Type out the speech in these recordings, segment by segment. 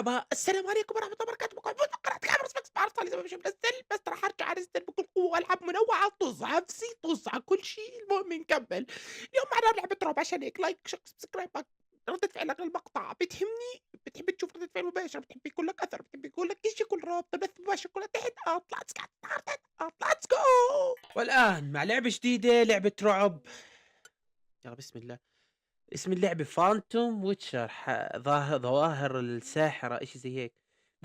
مرحبا، السلام عليكم ورحمة الله وبركاته. بكم قرأت كاميرا بس ما عرفت صار لي سبب شي منزل، بس راح أرجع أنزل بكل قوة ألعاب منوعة، طز على نفسي، طز على كل شيء، المهم نكمل. اليوم معنا لعبة رعب، عشان هيك لايك سبسكرايب. ردة فعلك للمقطع بتهمني، بتحب تشوف ردة فعل مباشرة، بتحب يكون لك أثر، بتحب يكون لك شي، يكون رابط بث مباشر كلها تحت. اطلع ليتس جو. والآن مع لعبة جديدة، لعبة رعب. يلا بسم الله. اسم اللعبة فانتوم ويتشر، ظواهر الساحرة، اشي زي هيك.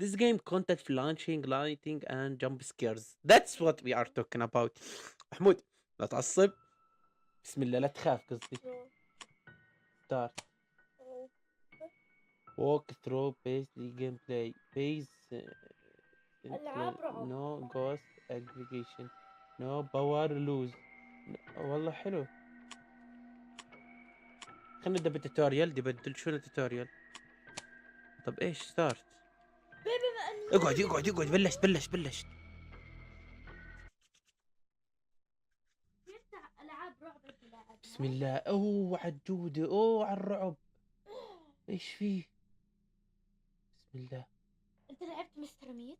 This game contains launching, lighting and jump scares. That's what we are talking about. محمود لا تعصب. بسم الله، لا تخاف قصدي. start. walk through basic gameplay phase. ألعاب رعب. no ghost aggregation, no power lose. والله حلو. خلينا نبدأ بالتوتوريال. دي بدل شو التوتوريال؟ طب ايش ستارت؟ بما أني اقعد بلش. يفتح ألعاب رعب تلعبها. بسم الله. اوه على الجودة، اوه على الرعب. ايش فيه؟ بسم الله. أنت لعبت مستر ميت؟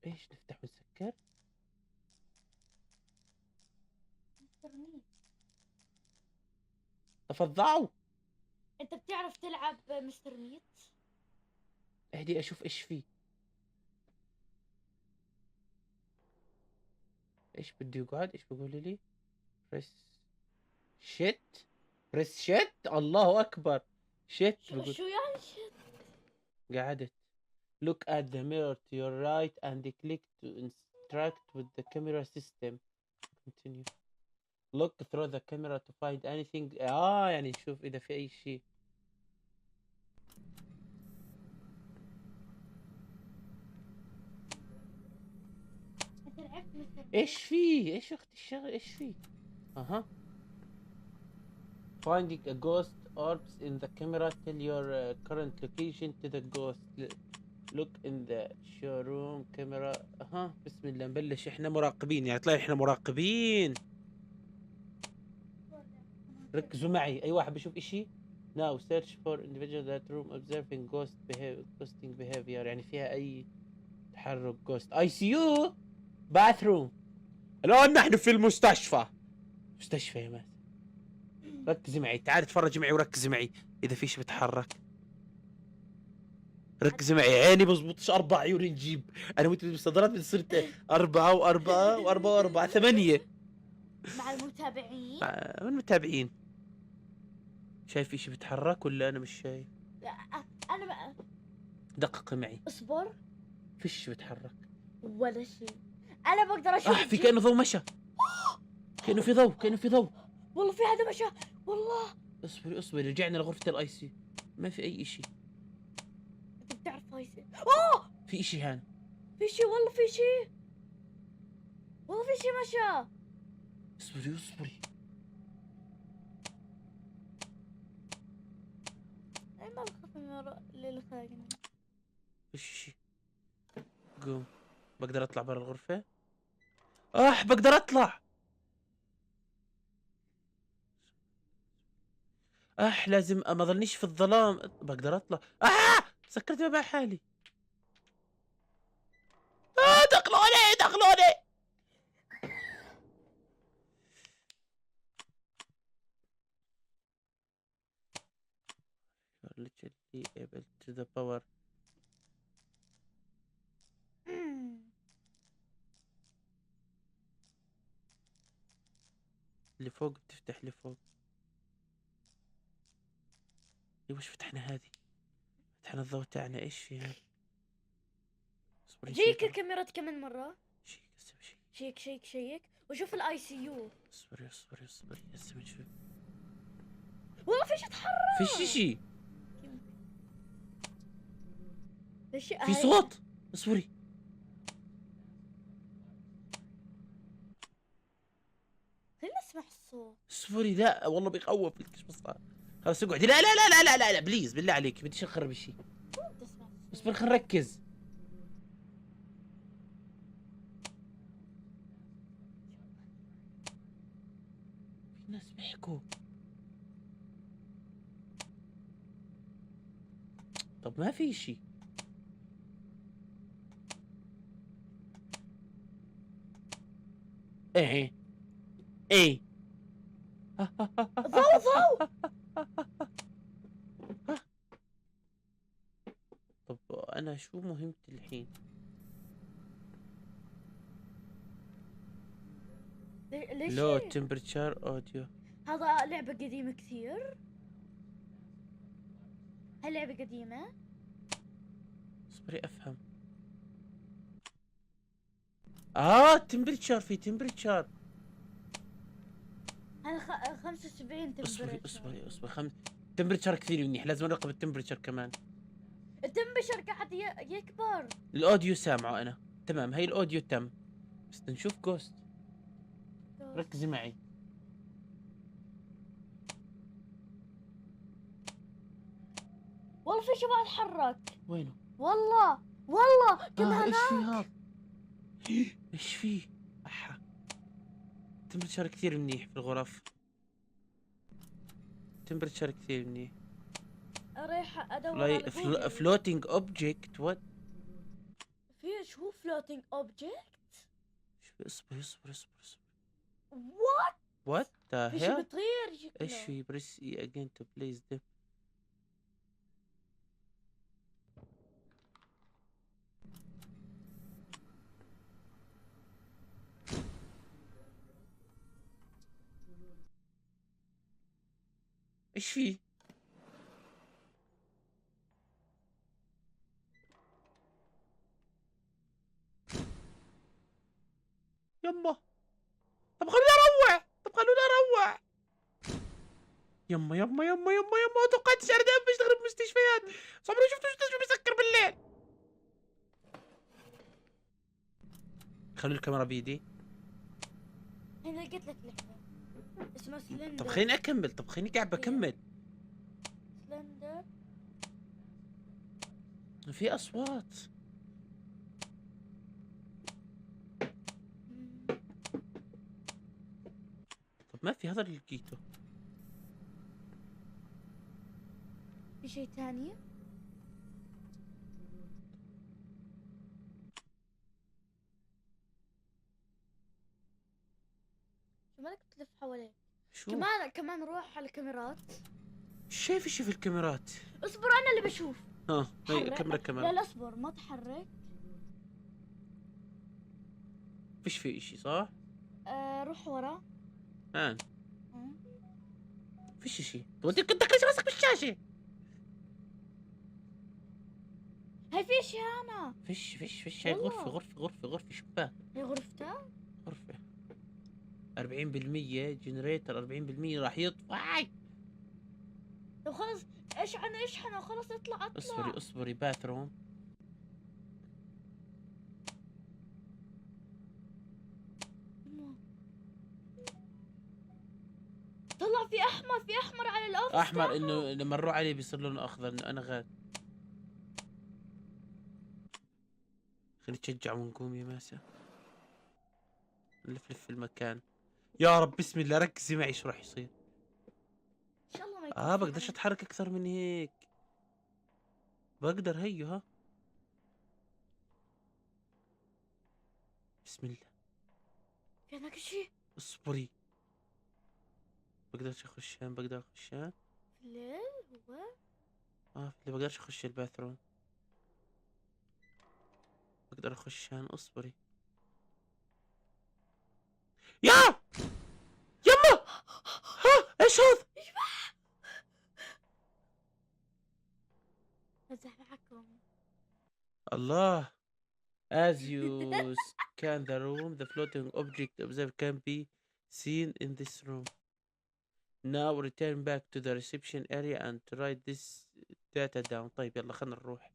ايش نفتح ونسكر؟ مستر ميت. تفضعوا. أنت بتعرف تلعب مستر ميت؟ اهدي اشوف ايش فيه. ايش بدي يقعد؟ ايش بقول لي؟ بريس شت. بريس شت. الله اكبر. شت بقول. شو يعني شت؟ قعدت. look at the mirror to your right and click to interact with the camera system. continue. look through the camera to find anything. يعني نشوف اذا في اي شيء. أنت لعبت مستر ميت؟ ايش فيه؟ ايش اختي الشغل؟ ايش فيه؟ اها. finding a ghost orbs in the camera. tell your current location to the ghost. look in the showroom camera. اها بسم الله نبلش. احنا مراقبين، يعني طلع احنا مراقبين. ركزوا معي، اي واحد بيشوف اشي. now search for individual that room observing ghosting behavior، يعني فيها اي تحرك ghost. ICU bathroom. الان نحن في المستشفى. مستشفى يا مان. ركزي معي، تعالي تفرجي معي وركزي معي. اذا في شيء بيتحرك ركزي معي. عيني بزبطش 4 عيون نجيب. انا وانت بالصدرات صرت 4 و4 و4 و4 8. مع المتابعين؟ من المتابعين. شايف اشي بيتحرك ولا انا مش شايف؟ لا، أنا بقى. دققي معي. اصبر. فيش بيتحرك ولا شيء. أنا بقدر أشوف في كأنه ضوء مشى. كأنه في ضوء. والله في حدا مشى. والله. اصبري رجعنا لغرفة الاي سي. ما في اي اشي. أنت بتعرف هاي في اشي هان. في شيء، والله في شيء. والله في شيء مشى. اصبري. أي ما بخاف من اللي خلقني. فيش اشي. قوم. بقدر اطلع برا الغرفة. بقدر اطلع. لازم ما اظلنيش في الظلام. بقدر اطلع. سكرت باب على حالي. دخلوني. You're literally able to the power. اللي فوق بتفتح اللي فوق. وش فتحنا هذه؟ فتحنا الضوء تاعنا. ايش في هذا؟ اصبري جيك الكاميرا كمان مرة. شيك هسه بشيك. شيك وشوف الاي سي يو. اصبري هسه بنشوف. والله فيش اتحرك. فيش شيء. في هاي. صوت. اصبري. خلينا نسمع الصوت. اصبري. لا والله بيخوف لك. ايش بصار؟ خلاص اقعدي. لا بليز بالله عليك بديش نخرب الشيء. تسمع الصوت. اصبري خلينا نركز. في ناس بيحكوا. طب ما في شيء. ايه ايه ضوء ضوء. طب انا شو مهمتي الحين؟ ليش لو تمبرتشر اوديو. هذا لعبة قديمة كثير. هاي لعبة قديمة. اصبري افهم. تمبرتشر، في تمبرتشر. هاي 75 اصبري تمبريتشر. تمبرتشر كثير منيح، لازم نراقب التمبرتشر كمان. التمبريتشر قاعد يكبر. الاوديو سامعه انا. تمام، هي الاوديو تم. بس نشوف جوست. ركزي معي. والله في شيء ما اتحرك. وينه؟ والله كمان ايش في هناك. هذا؟ ايش في؟ احا. تمبرتشر كثير منيح في الغرف. تمبرتشر كثير منيح. رايح ادور على جوجل. فلوتينج اوبجكت وات. في شو فلوتينج اوبجكت؟ اصبر. وات؟ وات ذا في شيء هيل؟ بيطير شكله. ايش في؟ بريس اي اجين تو بليز ذم. ايش في؟ يما. طب خلوني اروح. يما توقعت الشهر ده بشتغل بمستشفيات. صبري شفتوا شو بيسكر بالليل. خلوا الكاميرا بيدي. انا لقيت لك لعبة اسمها سلندر. طب خليني اكمل، طب خليني قاعد بكمل. سلندر. في اصوات. طب ما في، هذا اللي لقيته. في شيء ثاني؟ شو مالك تلف حواليك؟ شو؟ كمان روح على الكاميرات. شايف اشي في الكاميرات. اصبر انا اللي بشوف. هي حرك. كاميرا لا كمان. لا اصبر ما تحرك. فيش في اشي صح؟ روح ورا. هان. آه. فيش اشي. طب انت كنت كل راسك بالشاشة. هاي في اشياء انا. فيش هاي والله. غرفة شباك. هي غرفتها. غرفة 40% جنريتر، 40% راح يطفى. طب خلص اشحن وخلص اطلع. اصبري باثروم. طلع في احمر على الاوفيس احمر تاعها. انه لما نروح عليه بيصير لونه اخضر انه انا غاد. خلينا نتشجع ونقوم يا ماسة. نلف في المكان. يا رب بسم الله ركزي معي شو راح يصير. ان شاء الله ما يكون في بقدرش حدا. اتحرك اكثر من هيك. بقدر هيو ها. بسم الله. في هناك شيء. اصبري. بقدرش اخشان. في الليل هو. اللي بقدرش اخش الباثروم. بقدر اخشان. اصبري. يا يما. ايش هذا؟ مزح معكم. الله. As you scan the room, the floating object observed can be seen in this room. Now return back to the reception area and write this data down. طيب يلا خلنا نروح.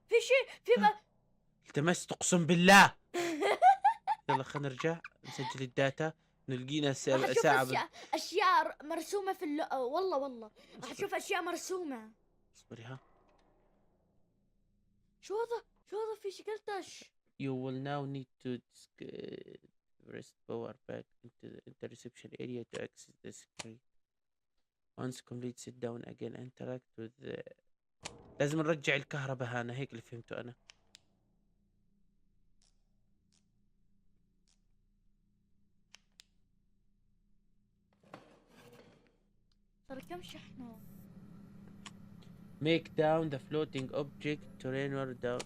في شيء في التمست اقسم بالله. يلا خلنا نرجع نسجل الداتا. نلقينا راح اشوف ساعة اشياء مرسومه في والله راح اشوف اشياء مرسومه. اصبري ها. شو هذا في شيء قلتش. You will now need to rest power back into reception area to access the screen. Once complete, sit down again, interact with the لازم نرجع الكهرباء هنا، هيك اللي فهمته انا. صار كم شحنة؟ Make down the floating object terrain down.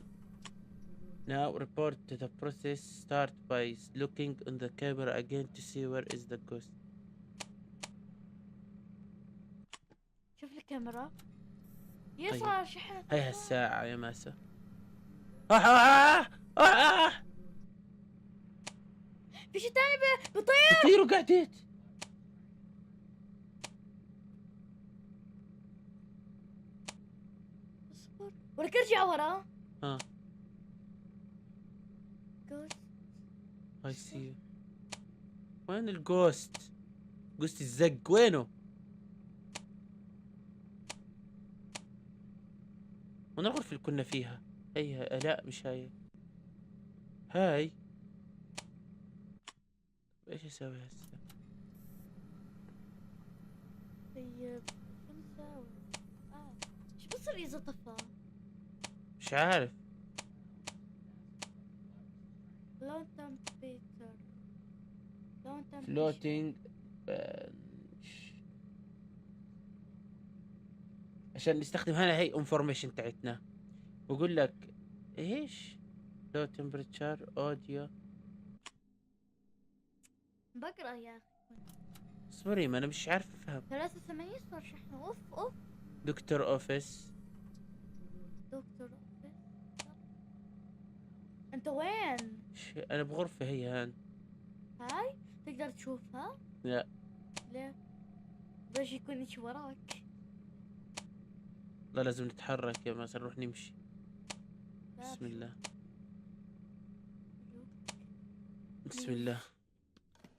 Now report to the process. Start by looking on the camera again to see where is the ghost. شوف الكاميرا. طيب صار شحنة. هاي هالساعة يا ماسة. آه آه في شي تاني بطير. بطير وقعدت. اصبر ولك ارجع ورا. اه جوست. I see you. وين الجوست؟ جوست الزق وينه؟ وين الغرفة اللي كنا فيها؟ هي لا مش هاي. هاي ايش اسوي هسه؟ طيب شو نساوي؟ شو بصير اذا طفى؟ مش عارف. لون تمبيتر. لون تمبيتر. فلوتينج عشان نستخدم هنا هي انفورميشن تاعتنا. بقول لك ايش؟ لو تمبرتشر اوديو. بقرا يا اخي. اصبري ما انا مش عارف افهم. 83 صار شحنة. اوف اوف. دكتور اوفيس. دكتور اوفيس. انت وين؟ انا بغرفة هي هان. هاي تقدر تشوفها؟ لا ليه؟ باش يكون ايش وراك. لا لازم نتحرك يا ماس، نروح نمشي. لا بسم الله شوف. بسم الله.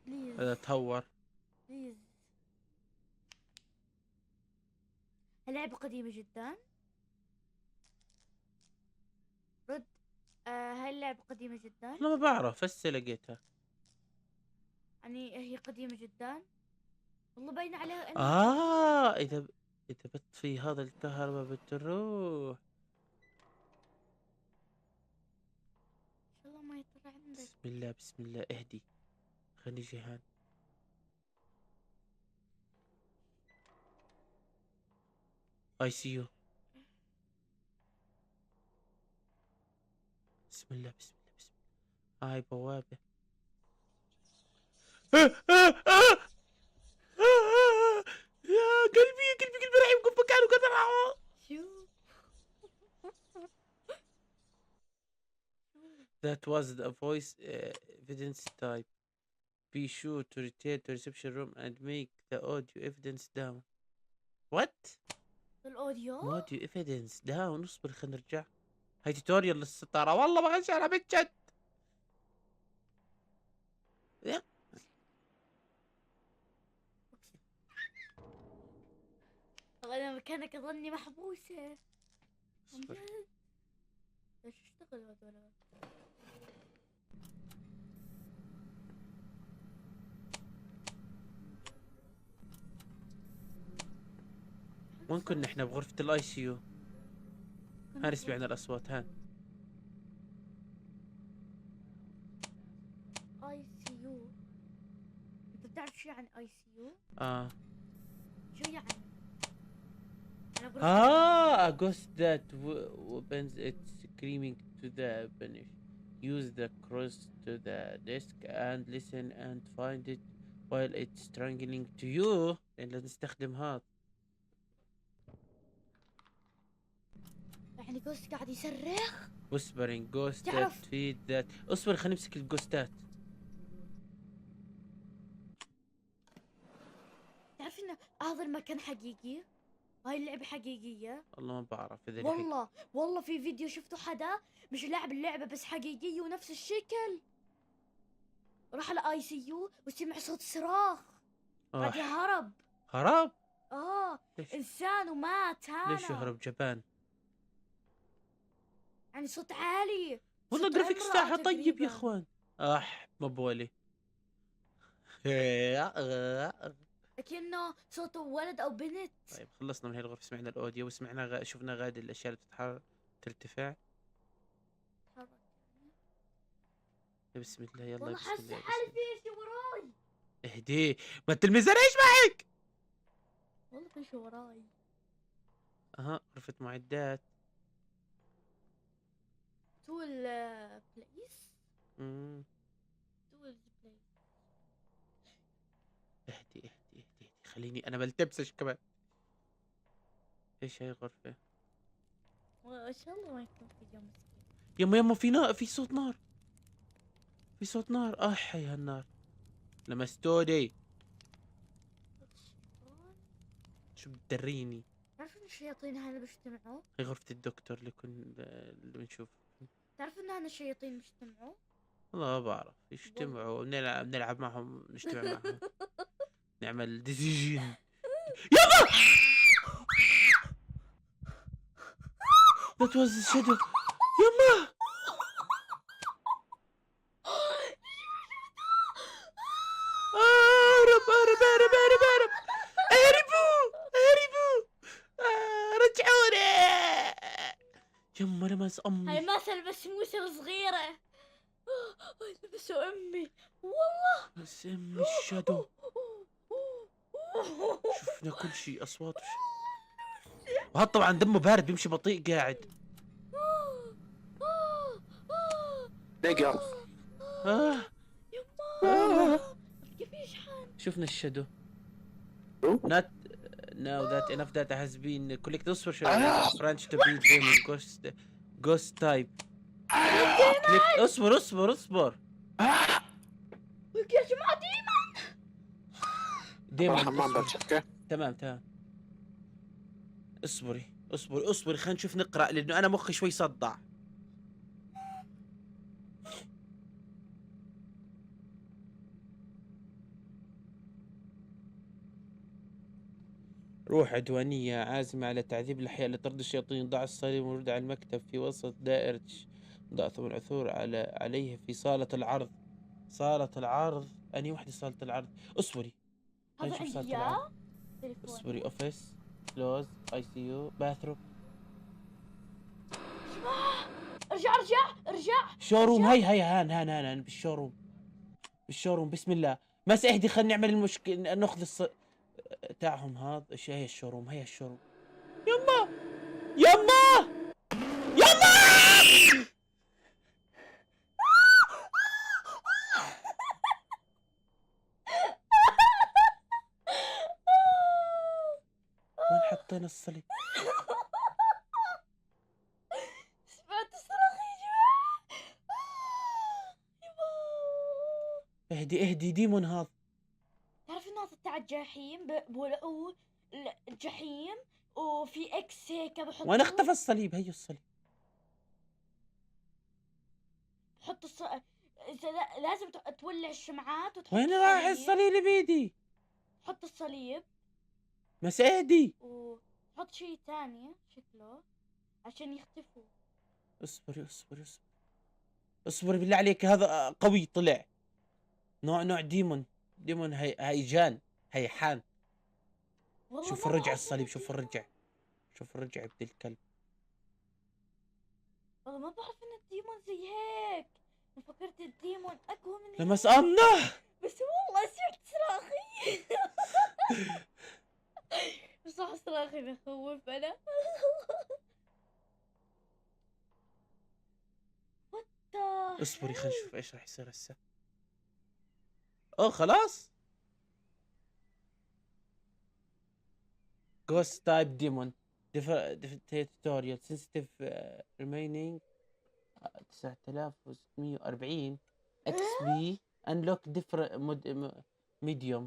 بليز هذا تهور. بليز. اللعبة قديمة جدا. رد. هاي اللعبة قديمة جدا. والله ما بعرف هسه لقيتها. يعني هي قديمة جدا. والله باين عليها اذا بطفي هذا الكهرباء بتروح. ان شاء الله ما يطلع عندك. بسم الله بسم الله اهدي. خليني جهان. اي سي يو. بسم الله بسم الله بسم الله. هاي بوابة. يا قلبي يا قلبي قلبي راح يوقف مكانه قدر. شو؟ That was the voice evidence type. Be sure to return to reception room and make the audio evidence down. What? الاوديو؟ audio evidence down. اصبر خلينا نرجع. هاي توتوريال للستارة والله ما غشنا بجد. والله انا مكانك اظني محبوسة. اصبر. ليش اشتغل هذول؟ وين كنا احنا؟ بغرفة الاي سي يو. هان سمعنا الاصوات هان. اي سي يو. انت بتعرف شو يعني اي سي يو؟ شو يعني؟ انا بروح a ghost that opens its screaming to the banish. Use the cross to the desk and listen and find it while it's strangling to you. لازم نستخدم هذا. يعني جوست قاعد يصرخ. whispering ghost that تعرف. feed that. اصبر خلينا نمسك الجوستات. تعرف ان هذا المكان حقيقي؟ هاي اللعبة حقيقية. والله ما بعرف اذا والله في فيديو شفته حدا مش لاعب اللعبة بس حقيقية ونفس الشكل. راح على اي سي يو وسمع صوت صراخ. بعدين هرب. هرب؟ ليش؟ انسان ومات. ليش يهرب جبان؟ يعني صوت عالي. والله جرافيكس تاعها طيب يا اخوان. مبولي. لكنه صوت ولد او بنت. طيب خلصنا من هاي الغرفة، سمعنا الأوديو وسمعنا شفنا غادي الأشياء اللي بتتحرك ترتفع. تحرك. بسم الله، يلا والله بسم حاسه الله حالي بسم في الله. شيء وراي. اهدي، ما تلمسنيش معك. والله في شيء وراي. اها، غرفة معدات. تول بليس. مم. تول بليس. اهدي اهدي اهدي اهدي، خليني انا بلتبسش كمان. ايش هاي الغرفة؟ ان شاء الله ما يكون في يوم مسكين. يما يما، في نار، في صوت نار، في صوت نار. اح يا هالنار، لمستوني. الشيطان. شو بتدريني؟ تعرف ان الشياطين هنا بيجتمعوا؟ هي غرفة الدكتور اللي بنشوف. تعرف ان هنا الشياطين بيجتمعوا؟ والله ما بعرف، يجتمعوا بنلعب معهم، نجتمع معهم، نعمل ديسيجن. يابا، that was the shadow. يما، اهرب اهرب اهرب اهرب اهرب، اهربوا اهربوا، رجعوني. يما لمس هاي امي. مثل بسموسة الصغيرة. لبسوا امي والله. بس امي الشادو، شفنا كل شيء، اصوات وهذا طبعا دمه بارد، بيمشي بطيء قاعد. دقر. آه. يما كيف يشحن؟ شفنا الشادو. شو؟ not now that enough data has been collected. اصبر شوي. آه. branch to be demon ghost type. click. اصبر اصبر اصبر. يا جماعة روح ديمون حمام اصبر. بس، اوكي؟ تمام تمام. اصبري اصبري اصبري، خلينا نشوف نقرا لانه انا مخي شوي صدع. روح عدوانية عازمة على تعذيب الأحياء لطرد الشياطين. ضع الصليب ورد على المكتب في وسط دائرة. ضع ثمن عثور عليه في صالة العرض. صالة العرض، أنهي وحدة صالة العرض؟ اصبري، خلينا هذا نشوف عندي صالة العرض. اياه. تليفوني. اصبري. اوفيس، كلوز، اي سي يو، باثروم. ارجع ارجع ارجع. شوروم. ارجع. هي هان بالشوروم. بالشوروم، بسم الله. بس اهدي، خلينا نعمل المشكلة، ناخذ تاعهم هذا. ايش هي الشوروم؟ هي الشوروم. يما يما يما، وين حطينا الصليب؟ سمعت صراخ يا جماعة. اهدي اهدي، ديمون هذا. تعرف انه هذا تاع الجحيم بولقوه الجحيم وفي اكس هيك بحطوه. وين اختفى الصليب؟ هي الصليب. بحط إذا لازم تولع الشمعات وتحط وين راح الصليب اللي بيدي؟ حط الصليب بس اهدي. وحط شيء ثاني شكله عشان يختفوا. اصبري اصبري اصبري اصبري بالله عليك، هذا قوي طلع. نوع ديمون. ديمون هيجان، هيحان. والله شوف ما الرجع بعرف الصليب، إنه شوف الديمون. الرجع، شوف الرجع ابن الكلب. والله ما بعرف ان الديمون زي هيك. أنا فكرت الديمون اقوى من لما هيك. سألنا. بس والله سمعت صراخي. صح صراخي بخوف انا. اصبري خلينا نشوف ايش راح يصير هسه. اوه خلاص. Ghost type demon tutorial sensitive remaining 9640 XP unlock different medium.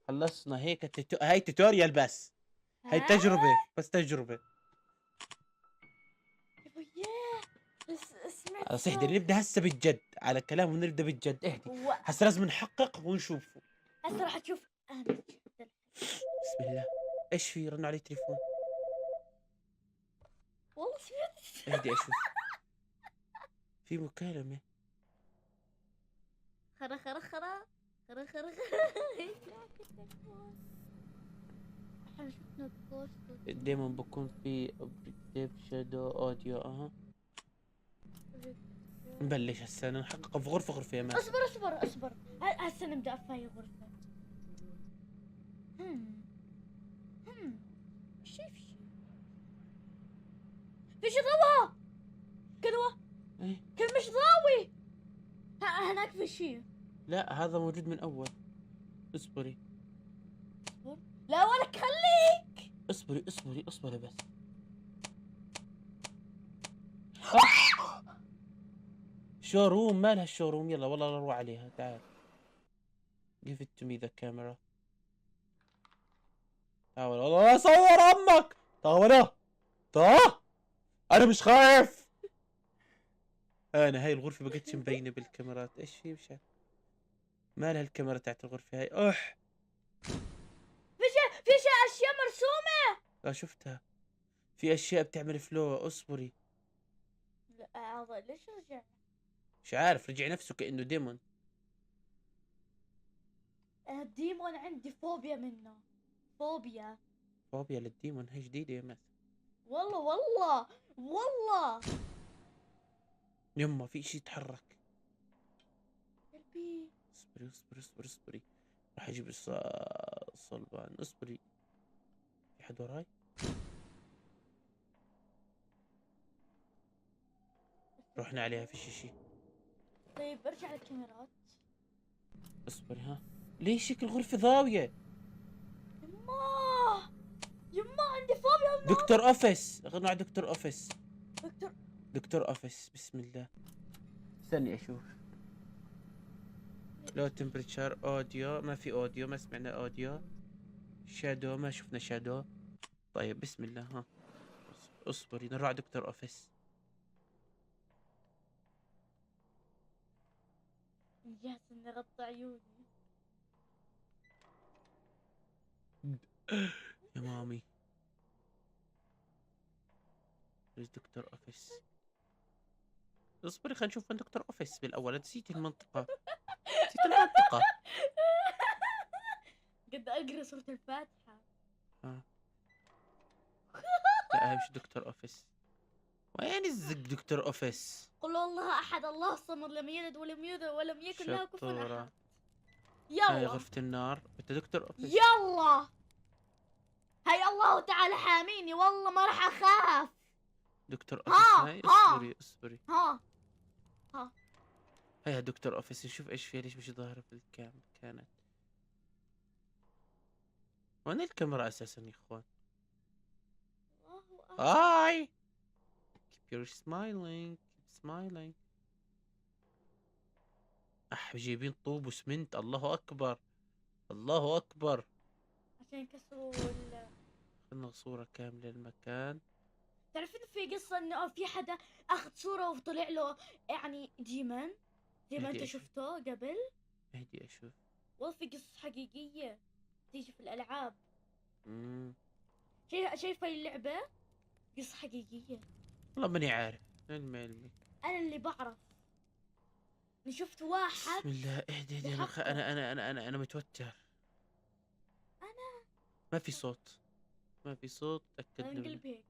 خلصنا هيك هاي توتوريال بس. هاي تجربة بس، تجربة. ياه بس سمعت خلاص اهدي، نبدا هسه بالجد على كلام ونبدا بالجد. اهدي هسه، لازم نحقق ونشوفه. هسه راح تشوف اهم جدا. بسم الله. ايش في؟ رن علي تليفون. والله سمعت. اهدي اشوف. في مكالمة. خرا خرا خرا خرا خرا احنا شفنا بوست. دايما بكون في اوبجكتيف شادو اوديو. نبلش هسه نحقق في غرفة يا مان. اصبر. هسه نبدأ في هاي الغرفة. شايف شي؟ في شي ضوء. كلوة. ايه كل مش ضاوي. هناك في شي. لا هذا موجود من اول. اصبري لا ولك خليك. اصبري بس. شوروم مالها الشوروم؟ يلا والله نروح عليها. تعال give it to me the camera. تعال والله صور امك. تعال انا مش خايف. انا هاي الغرفة بقتش مبينة بالكاميرات. ايش في؟ مش عارف مالها الكاميرا تاعت الغرفة هاي. في شي اشياء مرسومة. لا شفتها. في اشياء بتعمل فلو. اصبري. لا هذا ليش رجع؟ مش عارف رجع نفسه كأنه ديمون. الديمون عندي فوبيا منه. فوبيا للديمون هي جديدة يا مان. والله يما في اشي يتحرك. قلبي. اصبري راح اجيب الصلبان. اصبري في حد وراي. رحنا عليها في شي. طيب ارجع للكاميرات. اصبري ليش هيك الغرفة ضاوية؟ يما عندي فوبيا منه. دكتور اوفيس. غنوا على دكتور اوفيس. دكتور اوفيس. بسم الله. استني اشوف. لو تمبريتشر اوديو. ما في اوديو. ما سمعنا اوديو. شادو ما شفنا شادو. طيب بسم الله. اصبري نروح على دكتور اوفيس. جاهز اني اغطي عيوني. يا مامي. دكتور اوفيس. اصبري خلينا نشوف وين دكتور اوفيس بالاول. نسيت المنطقة. قد اقرا سورة الفاتحة. لا هاي مش دكتور اوفيس. وين الزق دكتور اوفيس؟ قل الله احد الله الصمد لم يلد ولم يولد ولم يكن له كفوا شطورة. احد. هاي يلا غرفة النار. انت دكتور اوفيس. يلا. هاي الله تعالى حاميني والله ما راح اخاف. دكتور اوفيس. هاي اصبري. ها هاي دكتور اوفيس. نشوف ايش فيها. ليش مش ظاهرة في كانت. وين الكاميرا اساسا يا اخوان؟ الله هاي keep your smiling. جايبين طوب وسمنت. الله اكبر. عشان يكسروا خلنا صورة كاملة للمكان. تعرف انه في قصة انه في حدا اخذ صورة وطلع له يعني ديمن زي ما انت بدي شفته قبل. اهدي اشوف. والله في قصص حقيقية تيجي في الالعاب. امم شايف هاي اللعبة قصة حقيقية. والله ماني عارف. علمي. انا اللي بعرف. انا شفت واحد. بسم الله. اهدي بحقق. انا متوتر. ما في صوت. تأكد انقلب هيك.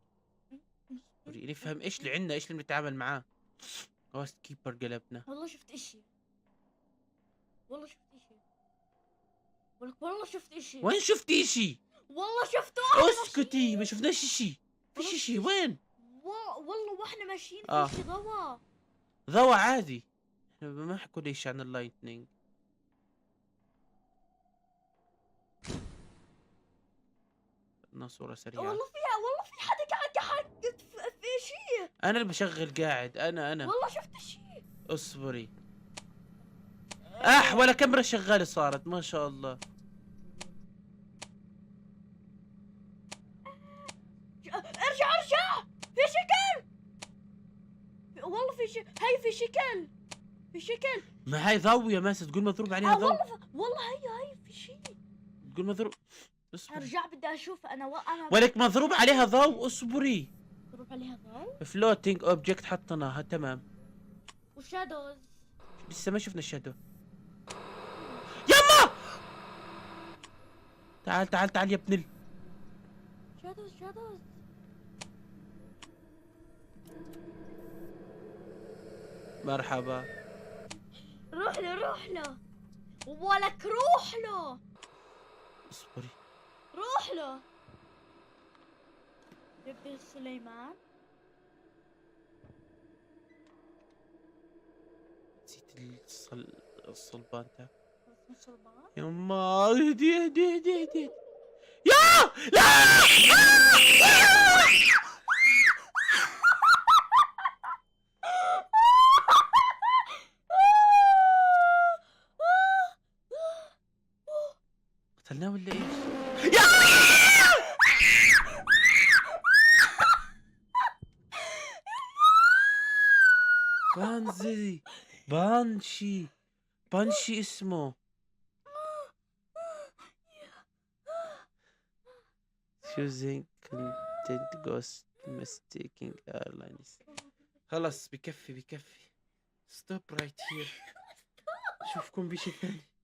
نفهم ايش اللي عندنا. ايش اللي بنتعامل معاه. هوست كيبر قلبنا. والله شفت اشي. وين شفتي شفتي اشي؟ والله شفته. اسكتي. ما شفناش اشي. فيش اشي. وين؟ والله واحنا ماشيين آه. في شي ضوء. ضوء عادي. احنا ما حكوا لي شيء عن اللايتنينج. صورة سريعة. والله في حدا قاعد في شيء. انا اللي بشغل قاعد. انا والله شفت شيء. اصبري. ولا كاميرا شغالة صارت. ما شاء الله. ارجع في شكل. والله في شيء. هاي في شكل. ما هاي ضوية ماسة. تقول مضروب عليها ضوء. والله هاي في شيء. تقول مضروب. اصبري. ارجع بدي اشوف انا ولك مضروب عليها ضوء. اصبري. مضروب عليها ضوء. فلوتينج اوبجكت حطيناها. تمام. وشادوز. لسه ما شفنا الشادو. يما تعال يا ابن شادوز. مرحبا. روح له ولك، روح له اصبري. روح له. يبدو سليمان. نسيت الصلبان تاعك. اسمه سليمان. يما اهدي. يا لا. قتلناه ولا ايش؟ يا بانزي بانشي اسمه. choosing content ghost mistaking airlines. خلاص بكفي. stop right here. اشوفكم بشي ثاني.